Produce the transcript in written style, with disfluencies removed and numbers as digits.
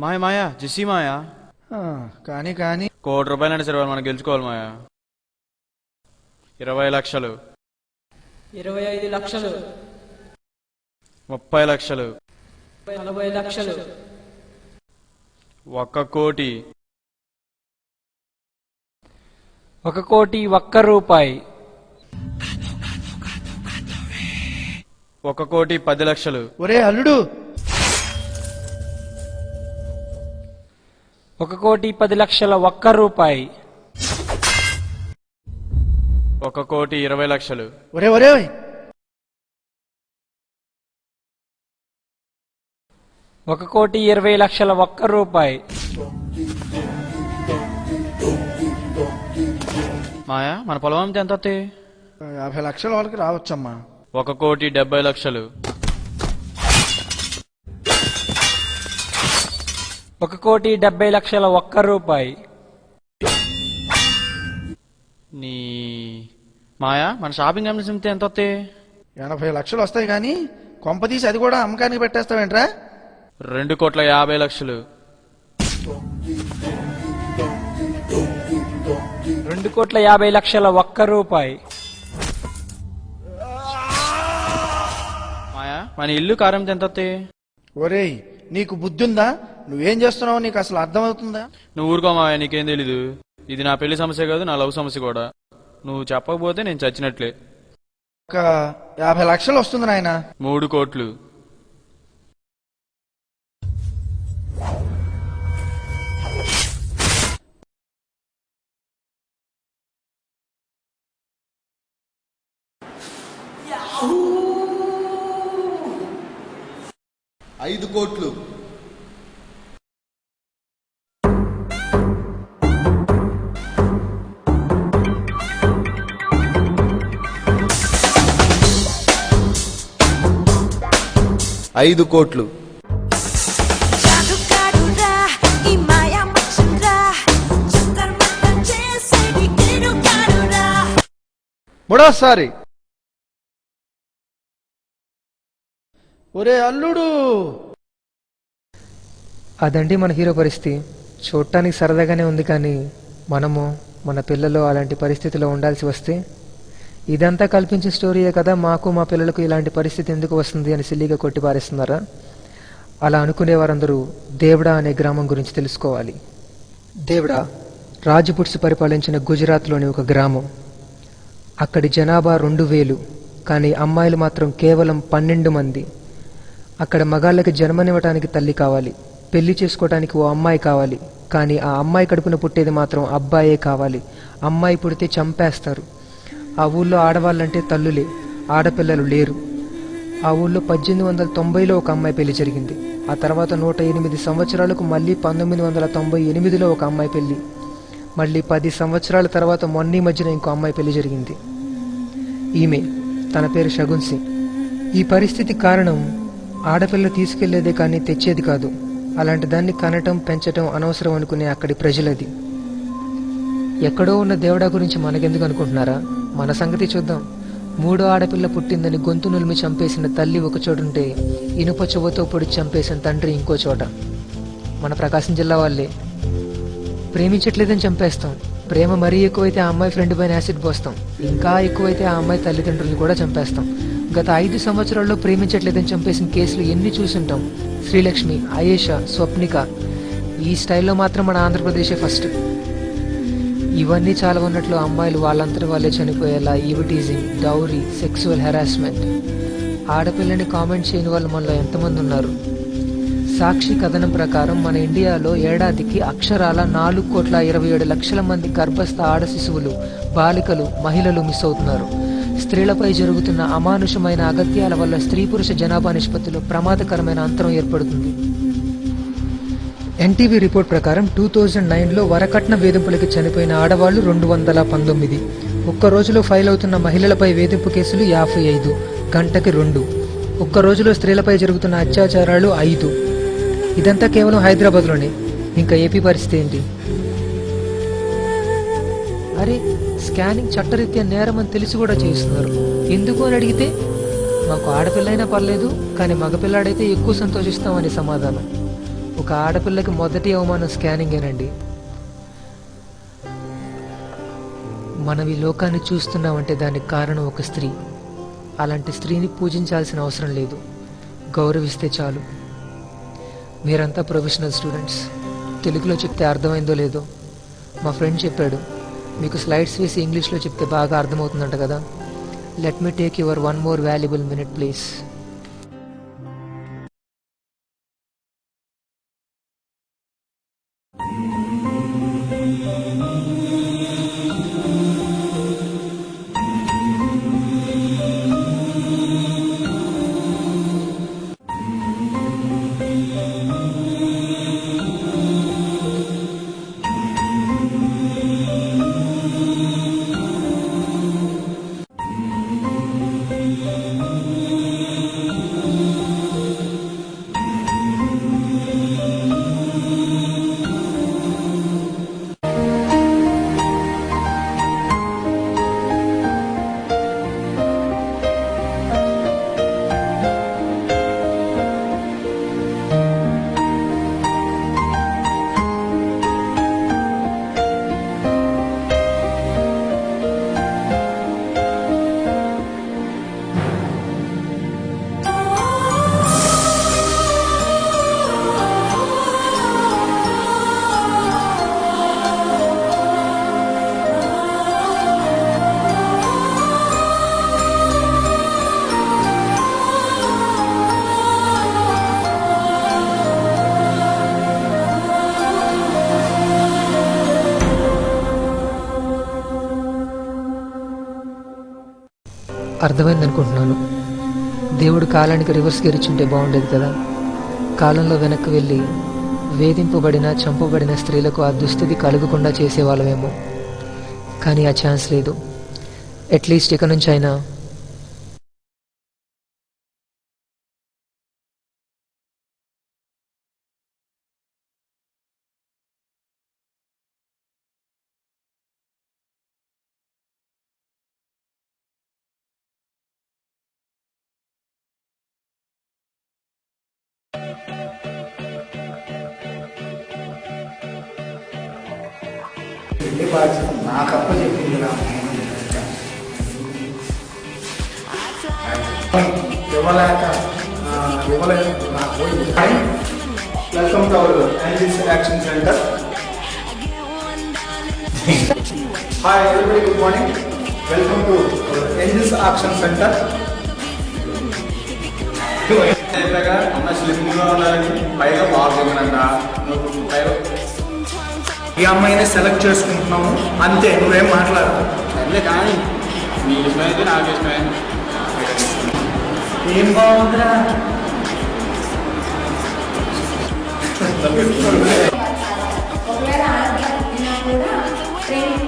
మాయా మాయా GC మాయా కానీ కానీ ₹1,00,00,000 సరే మనం గెలుచుకోవాలి మాయా. 20 లక్షలు, 25 లక్షలు, 30 లక్షలు, 40 లక్షలు, 1 కోటి, 1 కోటి రూపాయి, 1 కోటి 10 లక్షలు. ఒరే అల్లుడు, 1 కోటి 10 లక్షల రూపాయి, 1 కోటి 20 లక్షలు. ఒరే ఒరే 1 కోటి 20 లక్షల రూపాయి. మాయా మన పొలం అమ్మితే ఎంత వస్తాయి? 50 లక్షల వాళ్ళకి రావచ్చమ్మా. 1 కోటి 70 లక్షలు, 1 కోటి 70 లక్షల రూపాయి. నీ మాయా మన షాపింగ్ కంపెనీస్ అమ్మితే ఎంత వస్తాయి? 80 లక్షలు వస్తాయి కానీ కొంపదీసి అది కూడా అమ్మకానికి పెట్టేస్తావేంట్రా? 2 కోట్ల 50 లక్షలు, 2 కోట్ల 50 లక్షల రూపాయి. మాయా మన ఇల్లు కారు అమ్మితే ఎంత వస్తాయి? ఒరేయ్ నీకు బుద్ధి ఉందా? నువ్వేం చేస్తున్నావు నీకు అసలు అర్థమవుతుందా? నువ్వు ఊరుకో మాయా, నీకేం తెలీదు. ఇది నా పెళ్లి సమస్య కాదు, నా లవ్ సమస్య కూడా. నువ్వు చెప్పకపోతే నేను చచ్చినట్లే. ఒక 50 లక్షలు వస్తుంది నాయన. 3 కోట్లు, 5 కోట్లు, 5 కోట్లు, మూడోసారి. ఒరే అల్లుడు, అదండి మన హీరో పరిస్థితి. చూడటానికి సరదాగానే ఉంది కానీ మనము మన పిల్లలు అలాంటి పరిస్థితిలో ఉండాల్సి వస్తే ఇదంతా కల్పించిన స్టోరీయే కదా, మాకు మా పిల్లలకు ఇలాంటి పరిస్థితి ఎందుకు వస్తుంది అని సిల్లీగా కొట్టిపారేస్తున్నారా? అలా అనుకునే వారందరూ దేవడా అనే గ్రామం గురించి తెలుసుకోవాలి. దేవడా రాజపుట్స్ పరిపాలించిన గుజరాత్లోని ఒక గ్రామం. అక్కడి జనాభా 2000, కానీ అమ్మాయిలు మాత్రం కేవలం 12 మంది. అక్కడ మగాళ్ళకి జన్మనివ్వటానికి తల్లి కావాలి, పెళ్లి చేసుకోవటానికి ఓ అమ్మాయి కావాలి, కానీ ఆ అమ్మాయి కడుపున పుట్టేది మాత్రం అబ్బాయే కావాలి. అమ్మాయి పుడితే చంపేస్తారు. ఆ ఊళ్ళో ఆడవాళ్ళంటే తల్లులే, ఆడపిల్లలు లేరు. ఆ ఊళ్ళో 1890లో ఒక అమ్మాయి పెళ్లి జరిగింది. ఆ తర్వాత 108 సంవత్సరాలకు మళ్ళీ 1998లో ఒక అమ్మాయి పెళ్లి. మళ్ళీ 10 సంవత్సరాల తర్వాత మొన్న మధ్యన ఇంకో అమ్మాయి పెళ్లి జరిగింది. ఈమె, తన పేరు షగున్ సింగ్. ఈ పరిస్థితి కారణం ఆడపిల్ల తీసుకెళ్లేదే కానీ తెచ్చేది కాదు. అలాంటి దాన్ని కనటం పెంచటం అనవసరం అనుకునే అక్కడి ప్రజలది. ఎక్కడో ఉన్న దేవుడా గురించి మనకెందుకు అనుకుంటున్నారా? మన సంగతి చూద్దాం. 3వ ఆడపిల్ల పుట్టిందని గొంతు నులిమి చంపేసిన తల్లి ఒక చోటుంటే ఇనుప చెవుతో పొడి చంపేసిన తండ్రి ఇంకో చోట. మన ప్రకాశం జిల్లా వాళ్ళే. ప్రేమించట్లేదని చంపేస్తాం. ప్రేమ మరీ ఎక్కువైతే ఆ అమ్మాయి ఫ్రెండ్ పైన యాసిడ్ పోస్తాం. ఇంకా ఎక్కువైతే ఆ అమ్మాయి తల్లిదండ్రులను కూడా చంపేస్తాం. గత 5 సంవత్సరాల్లో ప్రేమించట్లేదని చంపేసిన కేసులు ఎన్ని చూసుంటాం. శ్రీలక్ష్మి, ఆయేషా, స్వప్నిక. ఈ స్టైల్లో మాత్రం మన ఆంధ్రప్రదేశే ఫస్ట్. ఇవన్నీ చాలా ఉన్నట్లు అమ్మాయిలు వాళ్ళంతటి వాళ్ళే చనిపోయేలా ఈవిటీజింగ్, డౌరీ, సెక్సువల్ హెరాస్మెంట్. ఆడపిల్లని కామెంట్ చేయని వాళ్ళు మనలో ఎంతమంది ఉన్నారు? సాక్షి కథనం ప్రకారం మన ఇండియాలో ఏడాదికి అక్షరాల 4,27,00,000 మంది గర్భస్థ ఆడ శిశువులు, బాలికలు, మహిళలు మిస్ అవుతున్నారు. స్త్రీలపై జరుగుతున్న అమానుషమైన అగత్యాల వల్ల స్త్రీ పురుష జనాభా నిష్పత్తిలో ప్రమాదకరమైన అంతరం ఏర్పడుతుంది. ఎన్టీవీ రిపోర్ట్ ప్రకారం 2009లో వరకట్న వేధింపులకి చనిపోయిన ఆడవాళ్లు 219. ఒక్క రోజులో ఫైల్ అవుతున్న మహిళలపై వేధింపు కేసులు 55, గంటకి 2. ఒక్క రోజులో స్త్రీలపై జరుగుతున్న అత్యాచారాలు 5. ఇదంతా కేవలం హైదరాబాద్లోనే. ఇంకా ఏపీ పరిస్థితి ఏంటి? అరే, స్కానింగ్ చట్టరీత్యా నేరమని తెలిసి కూడా చేస్తున్నారు. ఎందుకు అని అడిగితే మాకు ఆడపిల్లైనా పర్లేదు కానీ మగపిల్లాడైతే ఎక్కువ సంతోషిస్తామని సమాధానం. ఒక ఆడపిల్లకి మొదటి అవమానం స్కానింగేనండి. మనం ఈ లోకాన్ని చూస్తున్నామంటే దానికి కారణం ఒక స్త్రీ. అలాంటి స్త్రీని పూజించాల్సిన అవసరం లేదు, గౌరవిస్తే చాలు. మీరంతా ప్రొఫెషనల్ స్టూడెంట్స్. తెలుగులో చెప్తే అర్థమైందో లేదో, మా ఫ్రెండ్ చెప్పాడు, మీకు స్లైడ్స్ వేసి ఇంగ్లీష్లో చెప్తే బాగా అర్థమవుతుందంట కదా. Let me take your one more valuable minute please. అర్థమైంది అనుకుంటున్నాను. దేవుడు కాలానికి రివర్స్ గెరిచుంటే బాగుండేది కదా. కాలంలో వెనక్కి వెళ్ళి వేధింపబడిన చంపబడిన స్త్రీలకు ఆ దుస్థితి కలగకుండా చేసేవాళ్ళమేమో. కానీ ఆ ఛాన్స్ లేదు. అట్లీస్ట్ ఇక నుంచి అయినా బాధ్యత నాకు అప్ప చెప్పింది ఇవ్వలేక నాకు పోయింది. Welcome to our Angels action centre. Hi everybody, good morning. Welcome to Angels action centre. అన్న స్లిమ్గా ఉండాలని, పైగా బాగుందంట. పైగా ఈ అమ్మాయిని సెలెక్ట్ చేసుకుంటున్నాము అంతే, నువ్వేం మాట్లాడు. సర్లే కానీ నీ ఇష్టమైతే నాకు ఇష్టమైంది. ఏం బాగుందిరా. ఒకవేళ ఆడపిల్ల కూడా ట్రైనింగ్